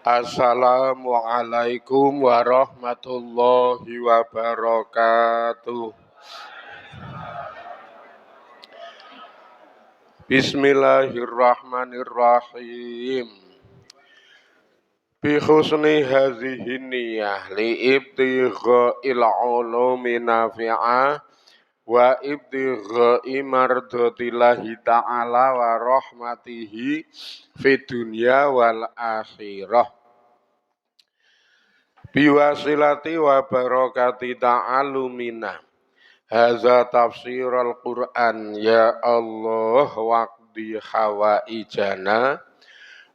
Assalamualaikum warahmatullahi wabarakatuh. Bismillahirrahmanirrahim. Bi husni hadhihi niyyah li ibtigha'il ulumi nafi'ah wa ibtigha'i mardatillahi ta'ala wa rahmatihi fid dunya wal akhirah. Biwasilati wa barakati ta'alumina haza tafsirul Qur'an ya Allah waqdi hawaijana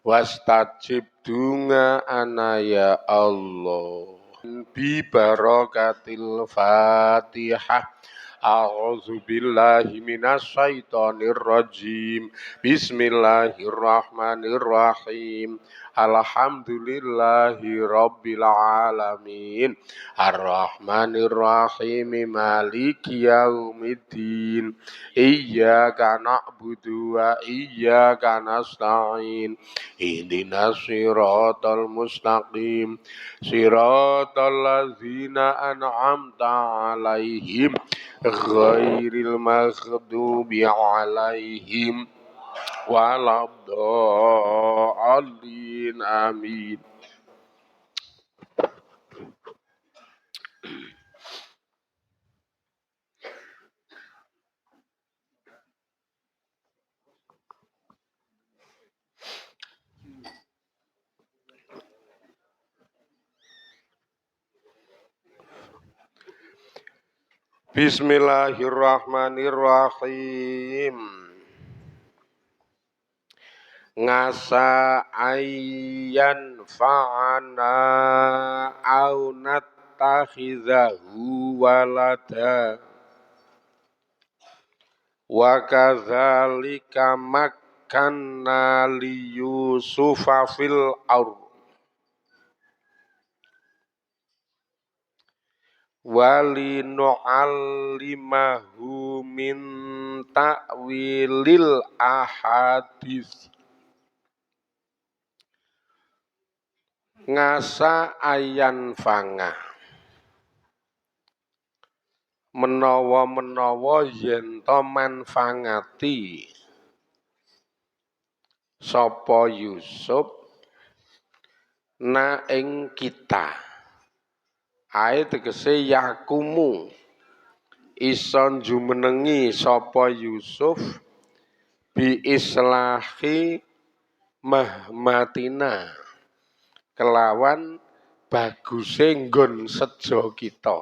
wastajib dunga ana ya Allah bi barakatil Fatihah. A'udzu billahi minasy syaithanir rajim. Bismillahirrahmanirrahim. Alhamdulillahi rabbil alamin. Arrahmanirrahim. Maliki yaumiddin. Iyyaka na'budu wa iyyaka nasta'in. Ihdinas siratal mustaqim. Siratal ladzina an'amta 'alaihim ghairil maghdubi 'alaihim waladdallin amin. Bismillahirrahmanirrahim. Ngasa ayyan fa'ana au nattakhizahu walada wa kadzalika makkanna li Yusufa fil ardh wali nu'allimahu min ta'wilil ahadits. Ngasa ayan fanga menawa yen to manfaati sapa Yusuf na ing kita. Ae tegese yakumu ison jumenengi sapa Yusuf bi islahi mahmatina kelawan baguse nggon sejo kita.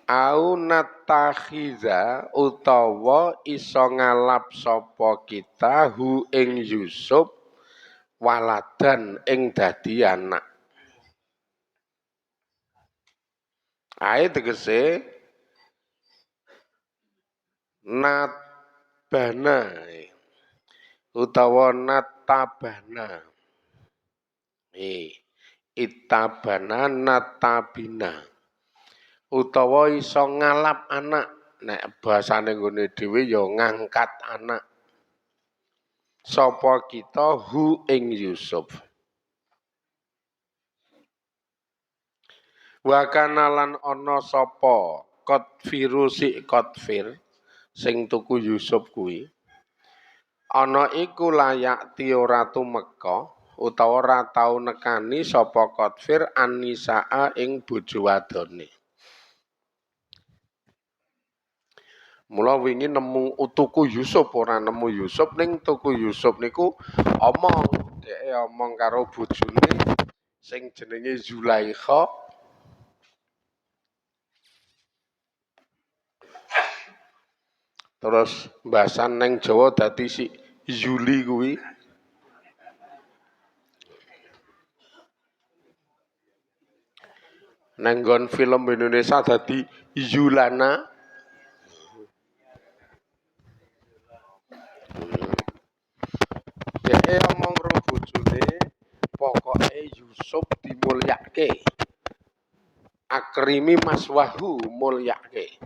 Au natakhiza utawa iso ngalap sapa kita hu ing Yusuf waladan ing dadi anak. Ae tegese natbana utawa natabana. Itabana natabina. Utawa iso ngalap anak. Nek basane nggone dhewe ya ngangkat anak. Sapa kita hu ing Yusuf. Wa kanalan ana sapa Qadfiru si Qadfir sing tuku Yusuf kuwi. Ana iku layak ti ora tumeka utawa ora tau nekani sapa Qadfir Anisaa ing bojo wadone. Mula wingi nemu tuku Yusuf ora nemu Yusuf ning tuku Yusuf niku omong, dheke omong karo bojone sing jenenge Zulaikha. Terus mbasan neng Jawa dadi si Yuli kuwi. Neng nggon film Indonesia dadi Yulana. Dheke omong karo bojone, pokoke Yusuf dimulyake. Akrimi maswahu mulyake.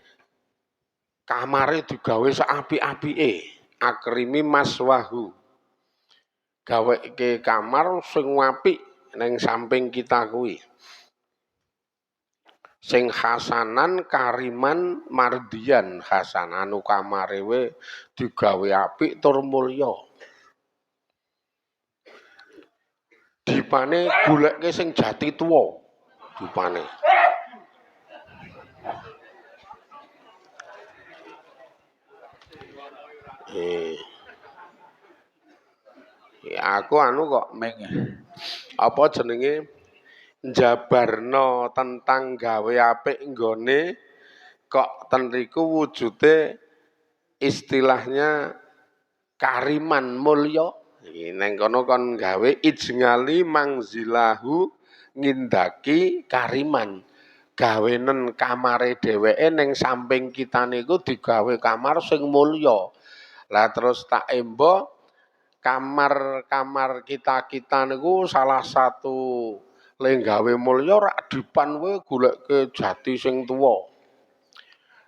Kamare digawe saapik-apike, akrimi maswahu. gaweke kamar sing apik ning samping kita kuwi. Sing hasanan kariman mardian hasananu kamare we digawe apik tur mulya. Dipane golekke sing jati tuwa. Dipane. Aku anu kok meng apa jenenge njabarno tentang gawe apik nggone kok ten riku wujude istilahnya kariman mulya. Neng kono kon gawe ijngali mangzilahu ngindaki kariman. Gawenen kamare dheweke ning samping kita niku digawe kamar sing mulya. Lah terus tak embo kamar kita niku salah satu lenggawe mulya rak dipan kowe goleke jati sing tuwa.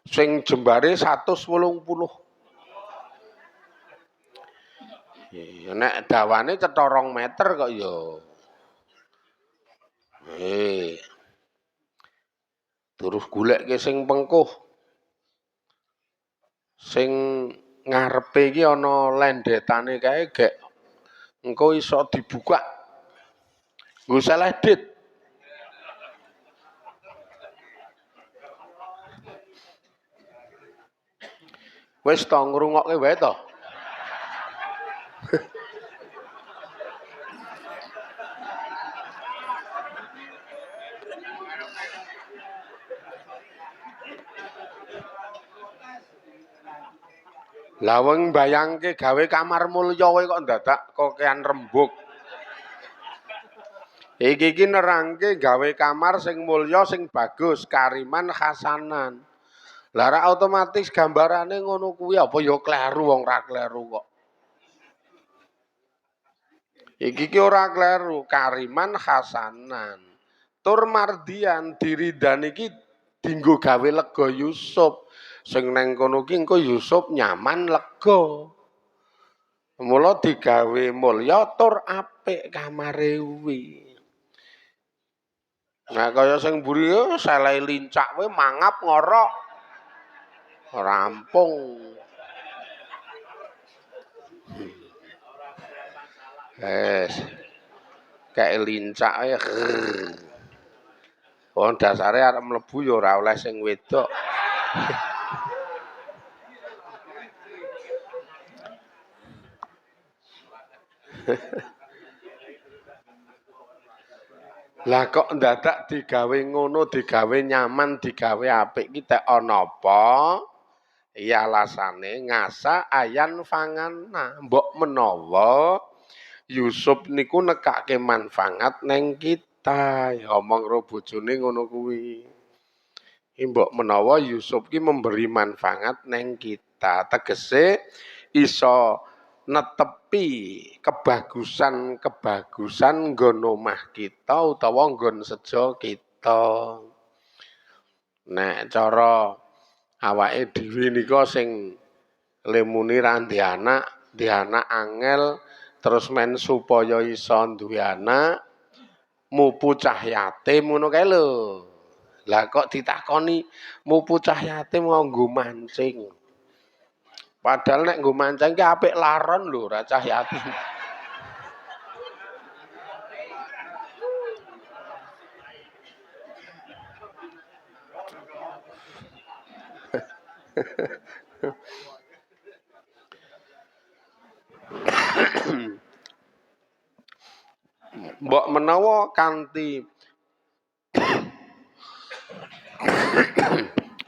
Sing jembare 180. Nek dawane cetha 2 meter kok ya. Terus goleke sing pengkuh. Sing ngarepe iki ana lendhetane kae gek engko iso dibuka. Nggo salah dit. Wis to ngrungokke wae to. Lah wong bayangke gawe kamar mulya kowe kok dadak kokean rembug. Iki nerangke gawe kamar sing mulya sing bagus, kariman hasanan. Lah ra otomatis gambarane ngono kuwi apa ya kleru wong ra kleru kok. Iki ora kleru, kariman hasanan. Tur mardian diridan iki dinggo gawe lega Yusuf. Sing neng kono ki engko Yusuf nyaman lega. Mula digawe mulya tur apik kamare kuwi. Nah kaya sing mburi yo selai lincak kowe mangap ngorok. Rampung. Kayak lincak ya. Wong dasare arep mlebu ya ora oleh sing wedok. Lah kok ndadak digawe ngono, digawe nyaman, digawe apik ki tek ana apa? Ya alasane ngasa ayan fangana. Mbok menawa Yusuf niku nekake manfaat neng kita. Ya omong karo bojone ngono kuwi. Mbok menawa Yusuf ki memberi manfaat neng kita. Tegese iso netepi kebagusan nggon omah kita utawa nggon sejo kita. Nek cara awake dhewe nika sing lemuni ra ndek anak angel terus men supaya iso duwe anak mupu cah yatim ngono kae lho. Lah kok ditakoni mupu cah yatim nggo mancing. Padahal nek nggo mancing ki apik laron lho, ora cah yatim. Mbok menawa kanthi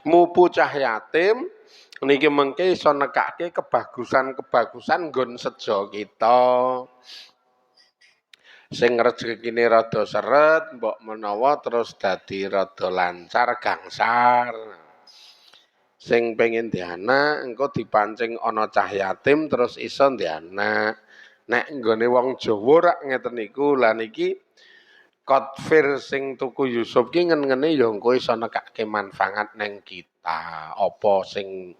mupu cah yatim niki mengke iso nekake kebagusan nggon sejo kita. Sing rezekine rada seret mbok menawa terus dadi rada lancar gangsar. Sing pengen dianak engko dipancing ana cah yatim terus iso dianak. Nek nggone wong Jawa rak ngeten niku lah niki Kotfir sing tuku Yusuf ki ngene ya engko iso nekake manfaat neng kita. Apa sing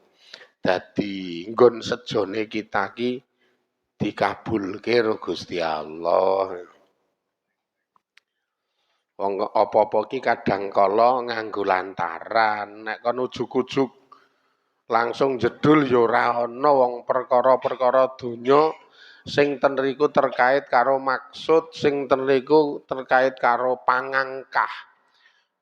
dadi nggon sejone kita ki dikabulke karo Gusti Allah. Wong apa-apa ki kadang kala nganggo lantaran, nek kon ujug-ujug langsung jedul ya ora ana wong perkara-perkara donya sing ten riku terkait karo maksud, sing ten riku terkait karo pangangkah.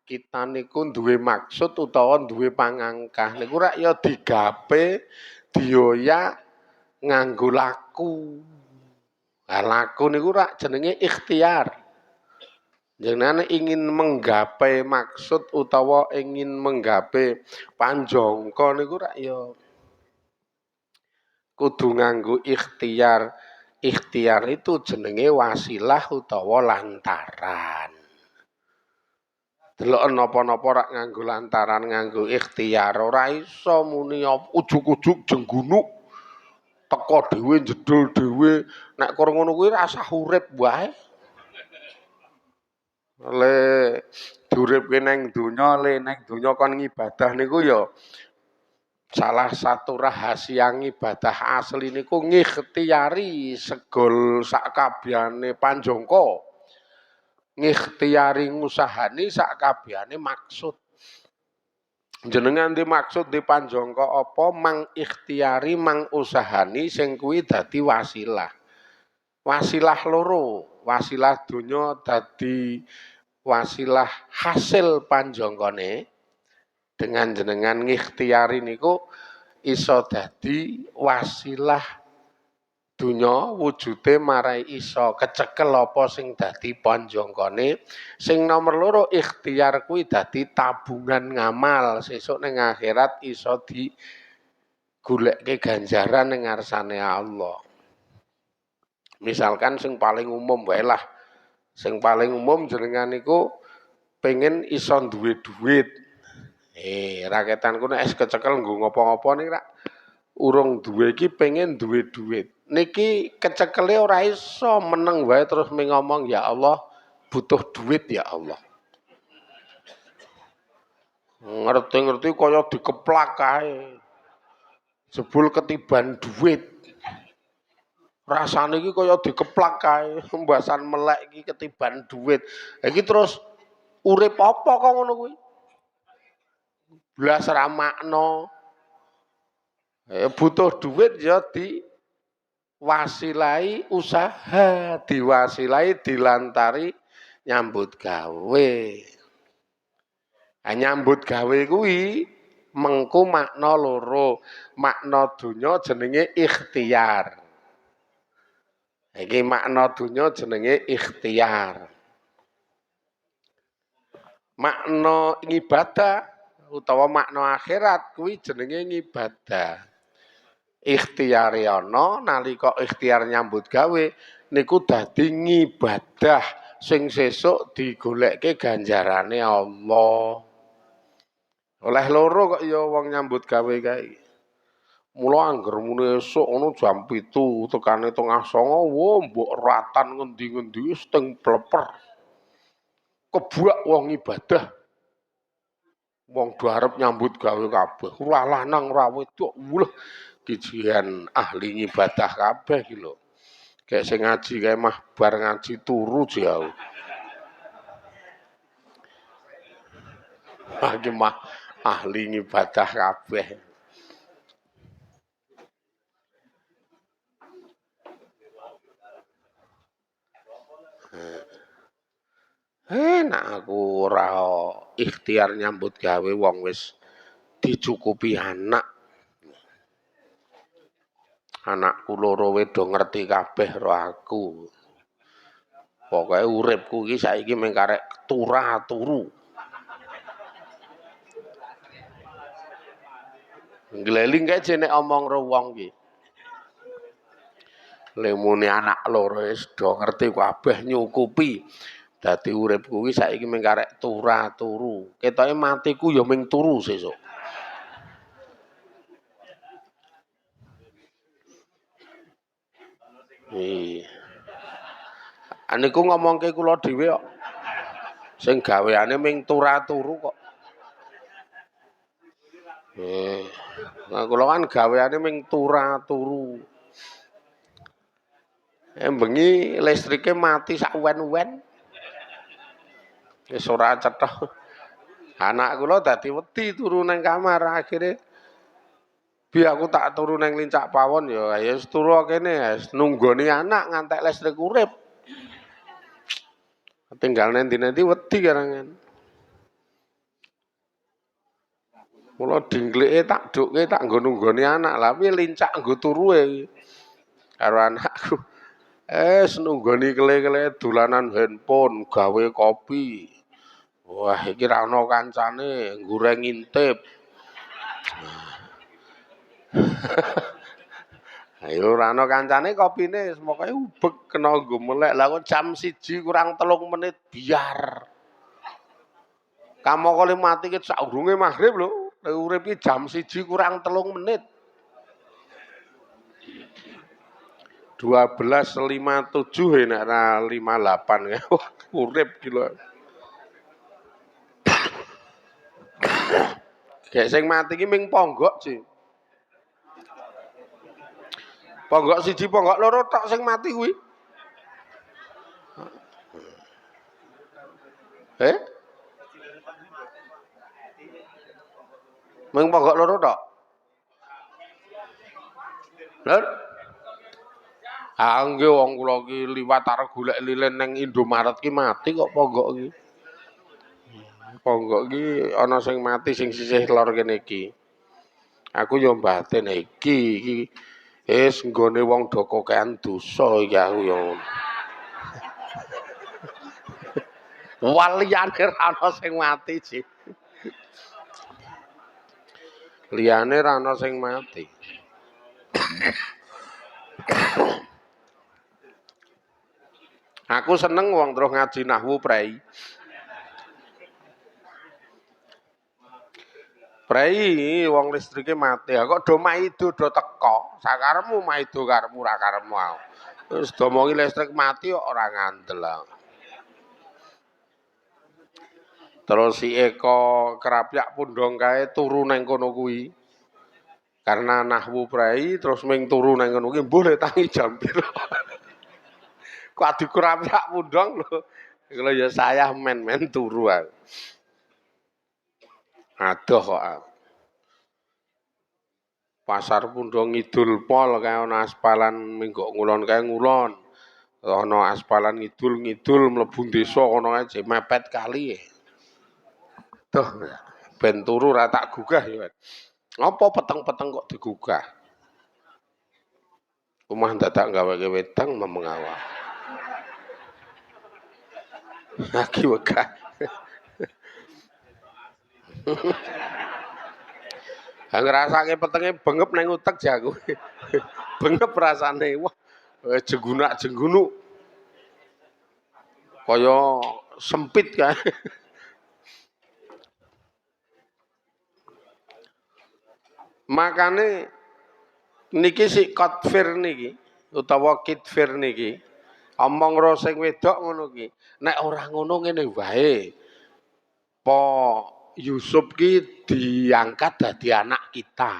Kita niku duwe maksud utawa duwe pangangkah niku rak ya digape dioyak nganggo laku. Lah laku niku rak jenenge ikhtiar. Jenengan ingin menggapai maksud utawa ingin menggapai panjangka niku rak ya kudu nganggo ikhtiar. Ikhtiar itu jenenge wasilah utawa lantaran. Delok napa-napa rak nganggo lantaran nganggo ikhtiar ora iso muni ujug-ujug jenggunuk teko dhewe jedul dhewe nek karo ngono kuwi rasah urip wae. Le diuripke neng donya le neng donya kon ngibadah niku ya salah satu rahasia ibadah asli niku ngikhtiari segol sakabehane panjangka. Ngikhtiari ngusahani sakabehane maksud. Jenengan dimaksud di panjangka apa mang ikhtiari mang usahani sing kuwi dadi wasilah. Wasilah loro, wasilah donya dadi wasilah hasil panjangkane dengan jenengan ngikhtiari niku iso dadi wasilah donya wujude marai iso kecekel apa sing dadi panjangkane. Sing nomor loro ikhtiar kuwi dadi tabungan ngamal sesuk ning akhirat iso digoleki ganjaran ning ngarsane Allah. Misalkan sing paling umum wae lah. Sing paling umum jenengan niku pengen iso duwe duit. Raketanku nek kecekel nggo ngopo-ngopo ning rak urung duwe iki pengen duwe duit. Niki kecekele ora iso meneng wae terus ngomong ya Allah butuh duit ya Allah. Ngerti-ngerti kaya dikeplak kae. Jebul ketiban duit. Rasane iki kaya dikeplak kae, pembahasan melek iki ketiban duit. Iki terus urip apa kok ngono kuwi? Blas ra makna. Butuh duit ya diwasilai usaha, diwasilai dilantari nyambut gawe. Nyambut gawe kuwi mengku makna loro. Makna donya jenenge ikhtiar. Iki makna donya jenenge ikhtiar. Makna ngibadah utawa makna akhirat kuwi jenenge ngibadah. Ikhtiare ana nalika ikhtiar nyambut gawe niku dadi ngibadah sing sesuk digolekke ganjarane Allah. Oleh loro kok ya wong nyambut gawe kae. Mula angger muni esuk ngono jam 7 tekane tengah 09.00 wo mbok ratan ngendi-ngendi wis teng pleper. Kebuak wong ibadah. Wong do arep nyambut gawe kabeh. Ora lanang ora wedok. Wuleh kijian ahli ibadah kabeh iki lho. Kayak sing ngaji kae mah bar ngaji turu jauh. Iki mah ahli ibadah kabeh. Nek aku ora ikhtiar nyambut gawe wong wis dicukupi anak. Anakku loro wedo ngerti kabeh karo aku. Pokoke uripku iki saiki mung karek turu. Ngleling kae jenek omong karo wong iki. Lemune anak loro wis do ngerti kabeh nyukupi. Dadi uripku iki saiki mung karek turu. Ketoke matiku ya mung turu sesuk. Aniku ngomongke kula dhewe kok. Sing gaweane mung turu kok. Nah kula kan gaweane mung turu. Bengi listrike mati sak wen-wen. Wis ora cetha. Anak kula dadi wedi turu nang kamar akhire bi aku tak turu nang lincak pawon ya wis turu kene wis nunggoni anak ngantek listrik urip. Tinggal nanti-nanti wedi karangan. Mula dingklike tak dukke tak nggo nunggoni anak. Lah piye lincak nggo turuke karo anakku. Nunggoni kele-kele dolanan handphone, gawe kopi. Wah, iki ra ono kancane, goreng ngintip. Ayo ora ana kancane kopine pokoke ubek kena nggo melek. Lah kok jam 1 kurang 3 menit biar. Kamangkane mati ki saurunge magrib lho. Urip ki jam 1 kurang 3 menit. 12.57 nek ra 58. Wah, urip ki lho. Gek sing mati ki ming ponggok, Ji. Ponggok 1, ponggok 2 tok sing mati kuwi. Ming ponggok 2 tok. Lha nggih wong kula ki liwat arep golek lilin ning Indomaret ki mati kok ponggok ki. Ponggok ki ana sing mati sing sisih lor kene iki. Aku yo batin iki wis nggone wong do kokean dosa iki aku yo. Waliyane ra ana sing mati, Ji. Liyane ra ana sing mati. Aku seneng wong terus ngaji nahwu prei. Prei wong listrike mati. Kok do maido do teko. Sakaremu maido karemu ra karemu. Terus domongi listrik mati kok ora ngandel. Terus si Eko kerapyak pundong kae turu nang kono kuwi. Karena nahwu prei terus ming turu nang kono kuwi mbuh tangi jam piro. Kok adu kerapyak pundong lho. Kalau ya saya men turu aku. Adoh kok aku. Pasar Pundong Ngidul pol kae ana aspalan minggo ngulon kae ngulon. Ana aspalan ngidul mlebu desa kono kae mepet kali. Duh, ben turu ra tak gugah ya. Apa peteng-peteng kok digugah? Omah dadak gaweke wedang memengawah. Lagi wegah. Ngrasake petenge bengep nang utek jago. Bengep rasane. Wah, jenggunak-jenggunuk. Kaya sempit kae. Makane niki si Kotfir niki utawa Kitfir niki omong ro sing wedok ngono ki. Nek ora ngono ngene wae. Po Yusuf ki diangkat dadi anak kita.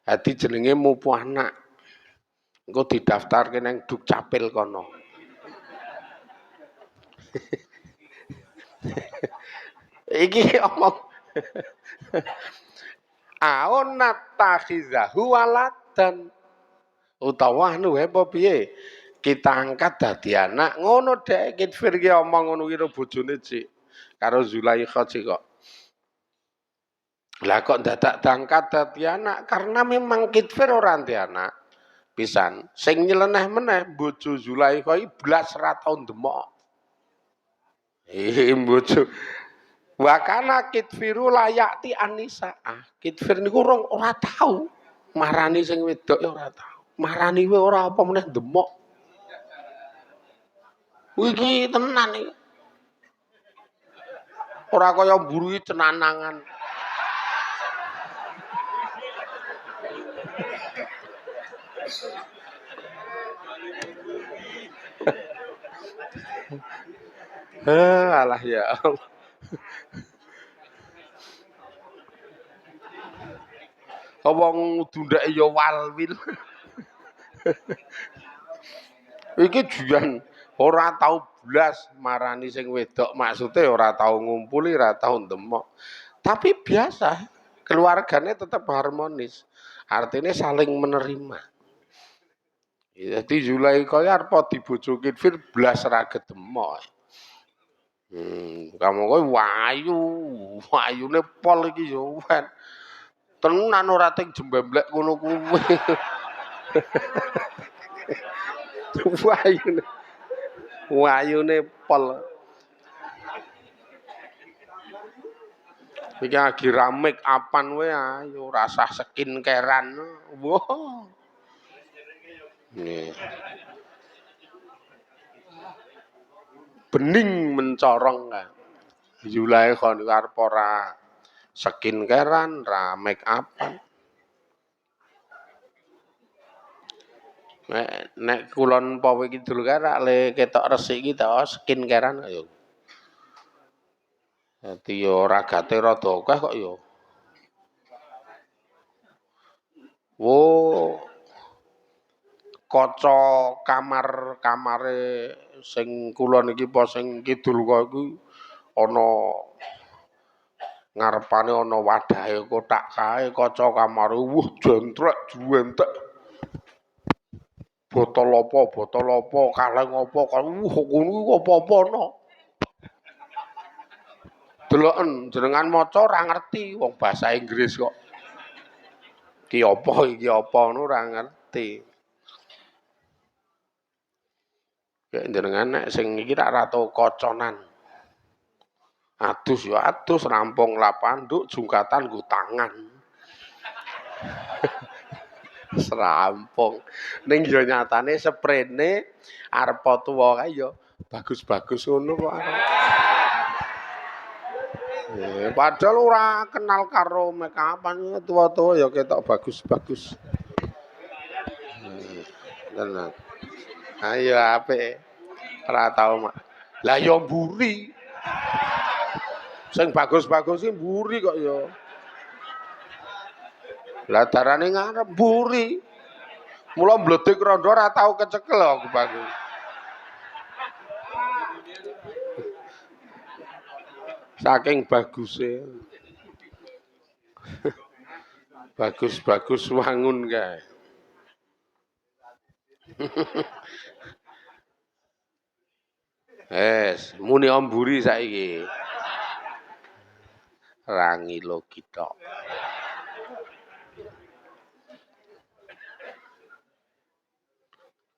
Dadi jenenge mupu anak. Engko didaftarke nang Dukcapil kono. Iki omong aonat takhizahu waladan utawa anu wae apa piye kita angkat dadi anak ngono dek Kitfir ki omong ngono ki bojone Cik karo Zulaikha Cik kok. Lah kok dadak diangkat dadi anak karena memang Kitfir ora ndek anak pisan sing nyeleneh meneh bojo Zulaikha iki blas ra tau ndemok. Bojo Wakana Kitfiru layakti Anisaah. Kitfir niku ora tau marani sing wedok ya ora tau. Marani wae ora apa meneh demok. Iki tenan iki. Ora kaya mburu iki cenanangan. Alah ya Allah. Wong dundake ya walwil. Iki juan ora tau blas marani sing wedok, maksude ora tau ngumpuli, ora tau ndemok. Tapi biasa, keluarganya tetap harmonis. Artinya saling menerima. Jadi Zulaikha ya arep dibojokin Fir blas ra gedemok. Kamu kowe wayu, wayune pol iki yo wen. Tenan ora teng jembemblek ngono kuwi. Wayune. Wayune pol. Iki lagi make upan wae ayo rasah skincare-an. Wah. Nih. Bening mencorong kan. Zulaikha niku arep ora skincare-an, ra make upan. Nek kulon Pawe Kidul kae rak le ketok resik iki to skincare-an yo. Dadi yo ragate rada akeh kok yo. Oh, kaca kamare sing kulon iki apa sing kidul kok iku ana ngarepane ana wadahe kotak kae kaca kamare wuh jentrek juwentek botol apa kaleng apa wuh ngono iku apa-apa ana deloken jenengan maca ora ngerti wong basa Inggris kok iki apa ngono ora ngerti ya jenengan nek sing iki rak tau koconan adus ya adus rampung lapanduk jungkatan nggo tangan serampung ning ya nyatane sprene arep tuwa kae ya bagus-bagus ngono kok padahal ora kenal karo make upan tua-tua ya ketok bagus-bagus tenan ayo apik ora tau mak lah ya mburi sing bagus-bagus iki mburi kok ya lah darane ngarep mburi mula mbledek rondo ora tau kecekel aku bagus saking baguse bagus-bagus wangun kae muni omburi saiki rangi lo kita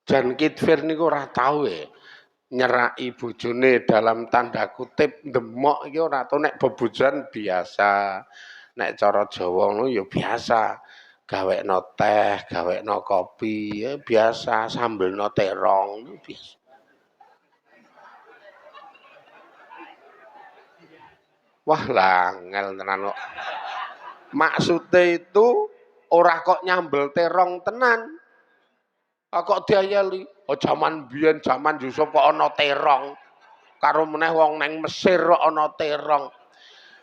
Jan Kitfir niku ora tau nyeraki bojone dalam tanda kutip ndemok iki ora tau nek bebojan biasa nek cara Jawa ngono ya biasa gawekno teh gawekno kopi ya biasa sambelno terong biasa wah langel tenan kok maksude itu ora kok nyambel terong tenan kok diayali oh jaman biyen jaman Yusuf kok ana terong karo meneh wong neng Mesir kok ana terong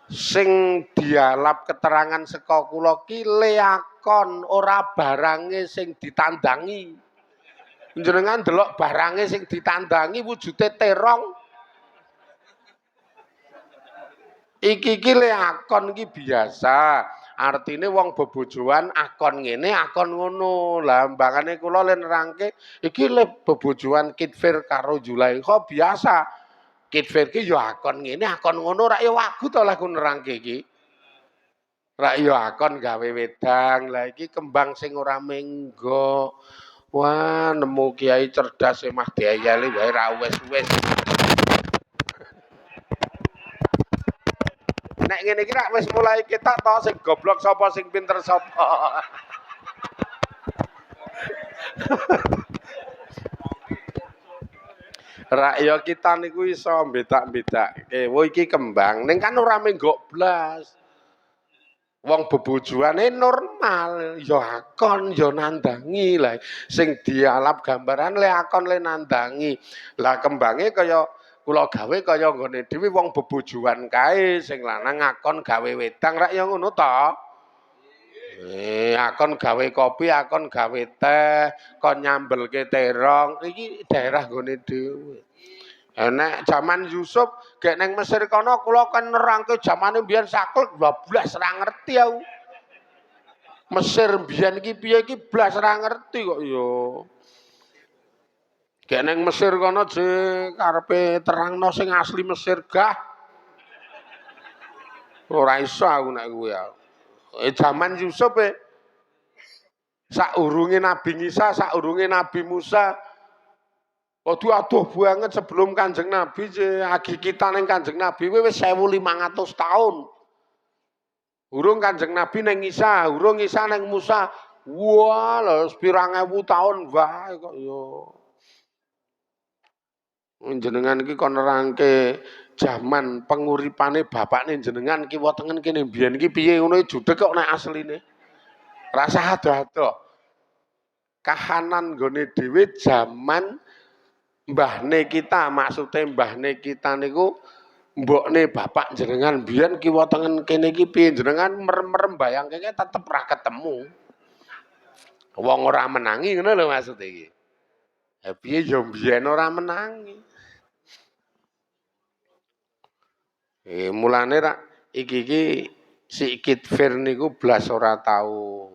sing dialap keterangan saka kula ki leakon ora barange sing ditandangi jenengan delok barange sing ditandangi wujude terong iki leakon iki biasa artine wong bebojoan akon ngene akon ngono lah mbangane kula le nerangke iki le bebojoan Kitfir karo Zulaikha biasa Kitfir ki ya akon ngene akon ngono rak ya wagu to lah ku nerangke iki rak ya akon gawe wedang lah iki kembang sing ora menggo wah nemu kiai cerdas mah diayali wae ra wis-wis nek ngene iki rak wis mulai ketok to sing goblok sapa sing pinter sapa rak ya kita niku iso mbedak-bedake. Wo iki kembang, ning kan ora menggok blas. Wong bebojoane normal, ya akon, ya nandangi lah. Sing dialap gambaran le akon le nandangi. Lah kembange kaya kula gawe kaya nggone dhewe wong bebojoan kae, sing lanang akon gawe wedang rak ya ngono to. Akon gawe kopi, akon gawe teh, kon nyambelke terong, iki daerah gone dhewe. Nek jaman Yusuf gek ning Mesir kono kula kan nerangke jamane mbiyen saklek 12 ra ngerti aku. Mesir mbiyen iki piye iki blas ra ngerti kok ya. Gek ning Mesir kono je karepe terangno sing asli Mesir gah. Ora iso aku nek kuwi ya. Jaman Yusuf saurunge Nabi Isa, saurunge Nabi Musa. Waduh aduh banget sebelum Kanjeng Nabi kita ning Kanjeng Nabi wis 1500 tahun. Urung Kanjeng Nabi ning Isa, urung Isa ning Musa. Wah, lho pirang ewu tahun wae kok ya. Jenengan iki kon nerangke jaman penguripane bapakne jenengan kiwa tengen kene mbiyen iki piye ngono judeg kok nek asline. Rasa ado-ado. Kahanan gone dhewe jaman mbahne kita, maksude mbahne kita niku mbokne bapak jenengan mbiyen kiwa tengen kene iki piye jenengan merem-merem bayangke tetep ra ketemu. Wong ora menangi ngono lho maksud iki. Ha piye ya mbiyen ora menangi. Mulane rak iki sikit fir niku blas ora tau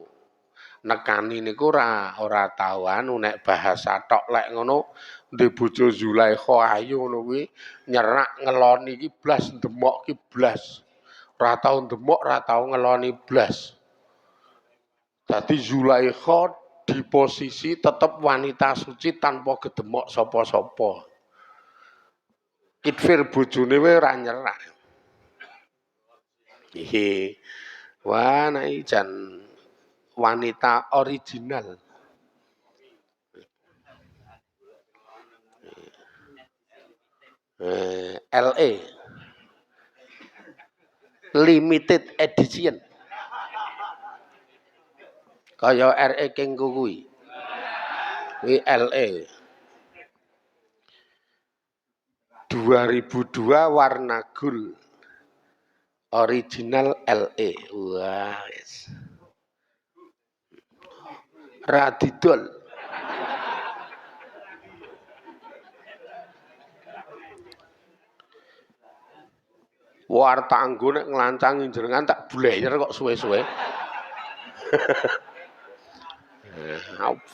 nekani niku ora tau anu nek bahasa tok lek ngono ndek bojo Zulaikha ayu ngono kuwi nyerak ngeloni iki blas ndemok iki blas. Ora tau ndemok, ora tau ngeloni blas. Dadi Zulaikha di posisi tetep wanita suci tanpa gedemok sapa-sapa. Kitfir bojone wae ora nyerak. Wah, nek jan wanita original. LE limited edition. Kaya RE Kengku kuwi. Kuwi LE. 2002 warna gold. Original LE. Wah, yes. Radidol. Warta anggo nek nglancangi jenengan tak bleyer kok suwe-suwe.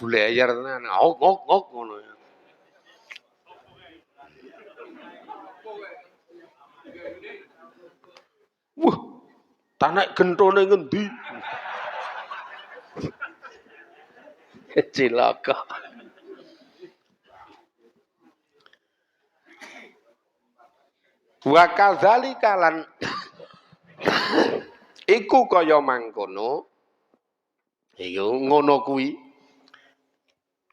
Bleyer tenan. Ngok ngono. Wah, tanek gentone ngendi? Cilaka. Wa kadzalika lan iku kaya mangkono. Iyo ngono kuwi.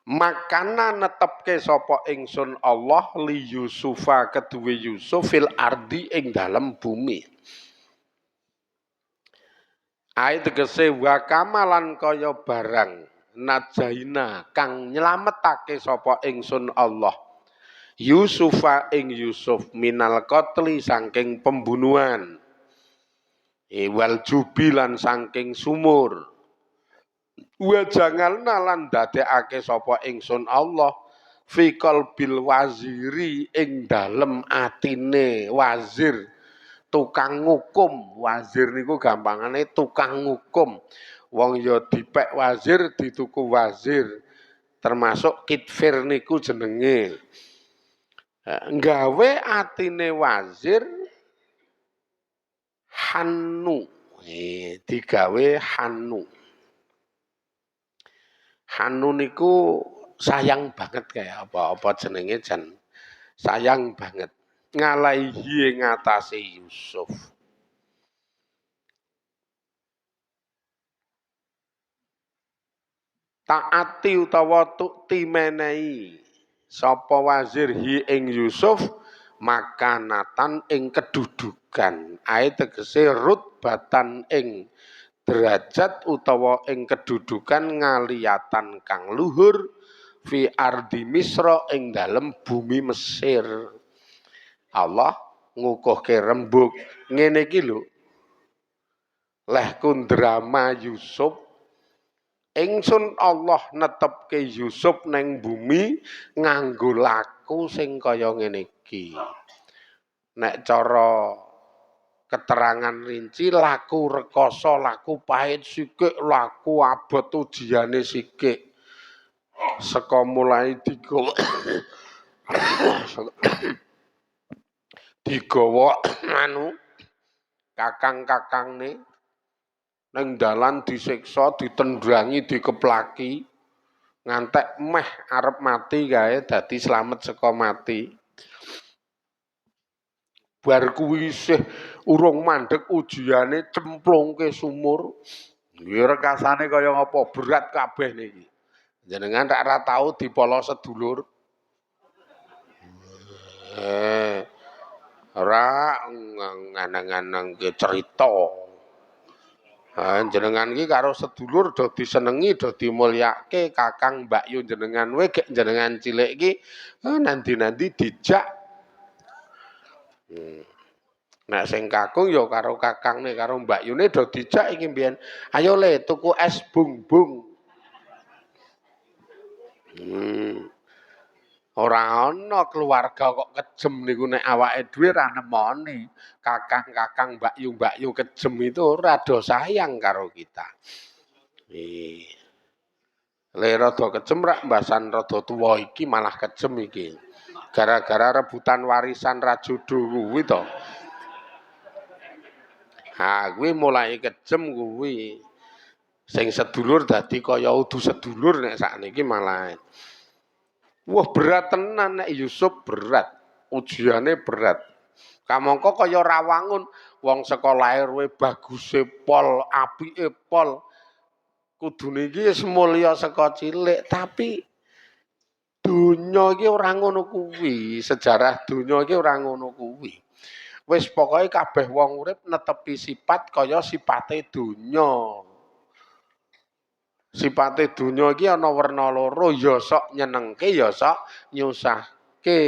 Makana netepke sapa ingsun Allah li Yusufa keduwe Yusuf fil ardi ing dalem bumi. Ai tegese wa kamalan kaya barang najaina kang nyelametake sapa ingsun Allah. Yusufa ing Yusuf minal qatli saking pembunuhan. Wal jubilan saking sumur. Wa jangalna lan dadekake sapa ingsun Allah fi qalbil waziri ing dalem atine wazir tukang ngukum. Wazir niku gampangane tukang ngukum. Wong ya dipek wazir dituku wazir. Termasuk kitfir niku jenenge. Nggawe atine wazir hannu. Digawe hannu. Hannu niku sayang banget kayak apa-apa jenenge jan sayang banget. Ngalaihi ngatasi Yusuf. Taati utawa tukti menehi sapa wazir hi ing Yusuf makanatan ing kedudukan. Ae tegese rutbatan ing derajat utawa ing kedudukan ngaliyatan kang luhur fi ardi Misra ing dalem bumi Mesir. Allah ngukuhke rembug ngene iki lho. Leh kundrama Yusuf Ingsun Allah netepke Yusuf neng bumi nganggo laku sing kaya ngene iki. Nek cara keterangan rinci laku rekoso, laku pahit sikik, laku abot ujiane sikik. Saka mulai digawa anu kakang-kakangne ning dalan disiksa, ditendrangi, dikeplaki ngantek meh arep mati kae dadi slamet saka mati. Bar kuwi isih urung mandeg ujiane cemplungke sumur. Ya rekasane kaya ngapa berat kabeh niki. Jenengan rak tau dipolo sedulur. Ora nganang-anang cerita. Jenengan iki karo sedulur do disenengi, do dimulyake, Kakang Mbak Yu jenengan gek jenengan cilik iki nanti-nanti dijak. Nek sing kakung ya karo kakangne karo Mbak Yune do dijak iki mbiyen. Ayo le tuku es bung-bung. Ora ana keluarga kok kejem niku nek awake dhewe ra nemoni. Kakang-kakang Mbak Yu kejem itu ora do sayang karo kita. Le rada kejem rak mbasan rada tuwa iki malah kejem iki. Gara-gara rebutan warisan rajodo kuwi to. Ha kuwi mulai kejem kuwi. Sing sedulur dadi kaya udu sedulur nek sakniki malah. Wah berat tenan nek Yusuf berat. Ujiane berat. Kamangka kaya Rawangun wong saka lair we baguse pol, apike pol. Kudune iki wis mulya saka cilik tapi donya iki ora ngono kuwi. Sejarah donya iki ora ngono kuwi. Wis pokoke kabeh wong urip netepi sifat kaya sipate donya. Sipate donya iki ana werna loro, ya sok nyenengke, ya sok nyusahke.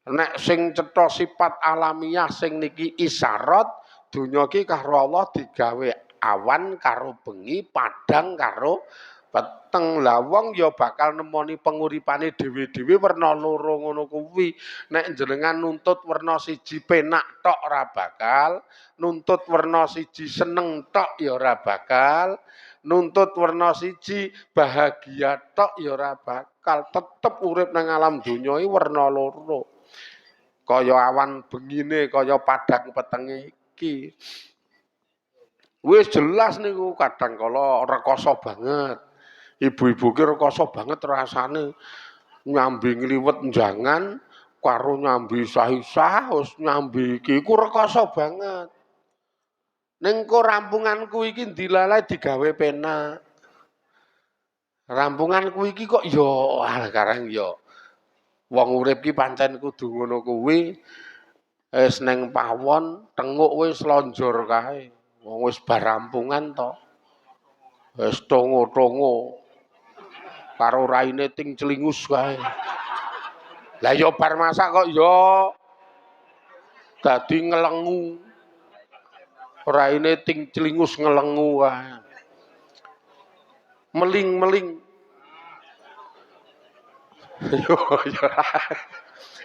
Nek sing cetha sifat alamiah sing niki isyarat, donya iki karo Allah digawe awan karo bengi, padang karo peteng. Lah wong ya bakal nemoni penguripane dhewe-dhewe werna loro ngono kuwi. Nek jenengan nuntut werna siji penak tok ora bakal, nuntut werna siji seneng tok ya ora bakal, nuntut werna siji bahagia tok ya ora bakal. Tetep urip nang alam donya iki werna loro. Kaya awan bengine, kaya padang petenge iki. Wis jelas niku kadang kala rekoso banget. Ibu-ibu ki rekoso banget rasane nyambi ngliwet jangan karo nyambi sah-sah wis nyambi iki ku rekoso banget. Ning kok rampunganku iki dilalai digawe penak. Rampunganku iki kok ya karang ya. Wong urip ki pancen kudu ngono kuwi. Wis ning pawon tenguk wis lonjor kae. Wong wis bar rampungan to. Wis tongo-tongo. Karo raine ting celingus kae. Lah ya bar masak kok ya dadi ngelengu. Raine ting celingus ngelengu kae. Meling-meling.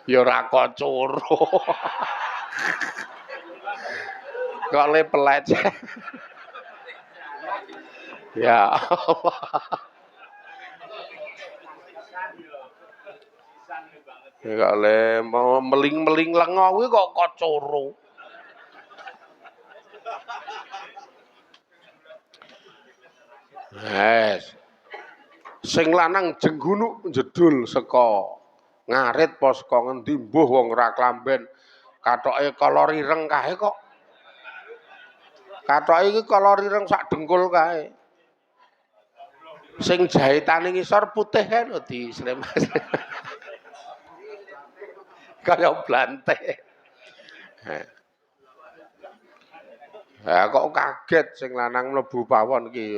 Ya ora kocoro. Kok le pelet. Ya Allah. Kok le meling-meling lengo kuwi kok kocoro. Sing lanang jenggunu jedul saka ngarit apa saka ngendi mbuh wong ora klamben katoke kala rireng kae kok. Katoke iki kala rireng sak dengkul kae. Sing jahitane ngisor putih kae lho di Slemas. Kaya blante. Ha kok kaget sing lanang mlebu pawon iki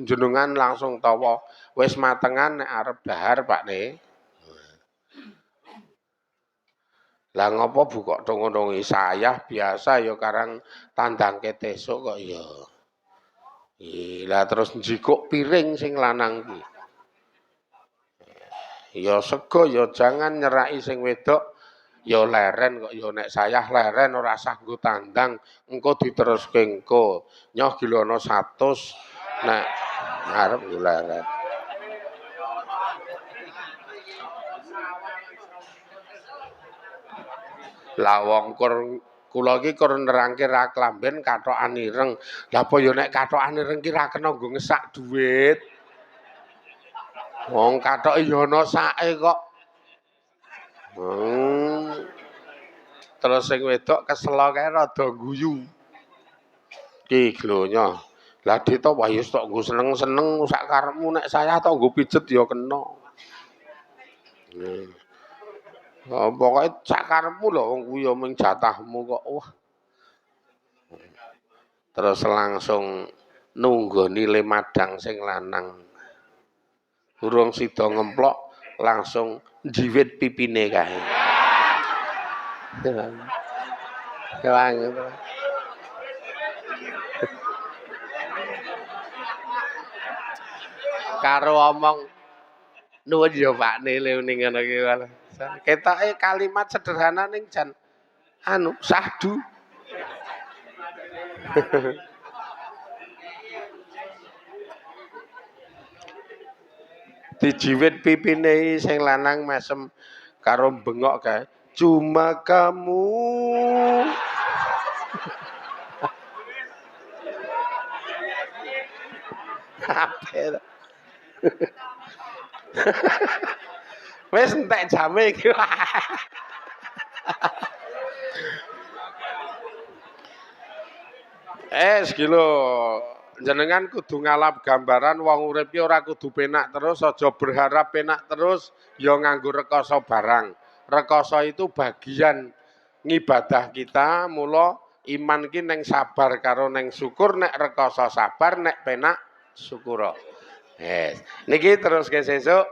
jenengan langsung tawa wis matengan nek arep dahar Pakne. Lah ngopo Bu kok tongo-tongi sayah biasa ya karang tandangke tesuk kok ya. Lah terus njikuk piring sing lanang ki. Ya sego ya jangan nyeraki sing wedok. Ya leren kok ya nek sayah leren ora sah nggo tandang, engko diteruske engko. Nyoh gilono 100 nek arep nggo leren. Lah wong kula iki kur nerangke ra klamben kathokan ireng. Lah apa ya nek kathokan ireng ki ra kena nggo ngesak dhuwit. Wong kathoke ya ana sake kok. Terus sing wedok kesel kae rada guyu. Ki glonya. Lah dita wah ya tok nggo seneng-seneng sak karepmu nek saya tok nggo pijet ya kena. Pokoke sak karepmu lho wong kuwi ya mung jatahmu kok. Wah. Terus langsung nunggoni le madang sing lanang. Urung sida ngemplok langsung njiwit pipine kae. Kewangen. Karo omong nuwun ya Pak Nile ning ngono ki. Ketoke kalimat sederhana ning jan anu sahdu. Dijiwit pipine sing lanang mesem karo bengok kae. Cuma kamu. Apa? Wis entek jame iki. Iki lho. Jenengan kudu ngalap gambaran wong urip ki ora kudu penak terus, aja berharap penak terus, ya nganggo rekoso barang. Rekoso itu bagian ngibadah kita, mula iman ki neng sabar karo neng syukur, nek rekoso sabar, nek penak syukur. Niki terus ke sesuk,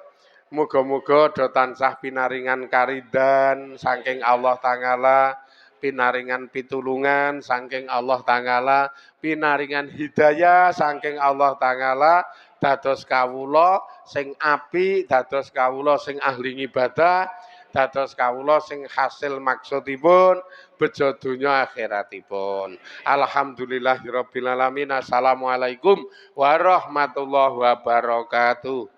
muga-muga do tansah pinaringan karidan saking Allah Ta'ala, pinaringan pitulungan saking Allah Ta'ala, pinaringan hidayah saking Allah Ta'ala, dados kawula sing apik, dados kawula sing ahli ibadah, dados kawula sing hasil maksudipun bejo donya akhiratipun. Alhamdulillahirabbil alamin. Assalamualaikum warahmatullahi wabarakatuh.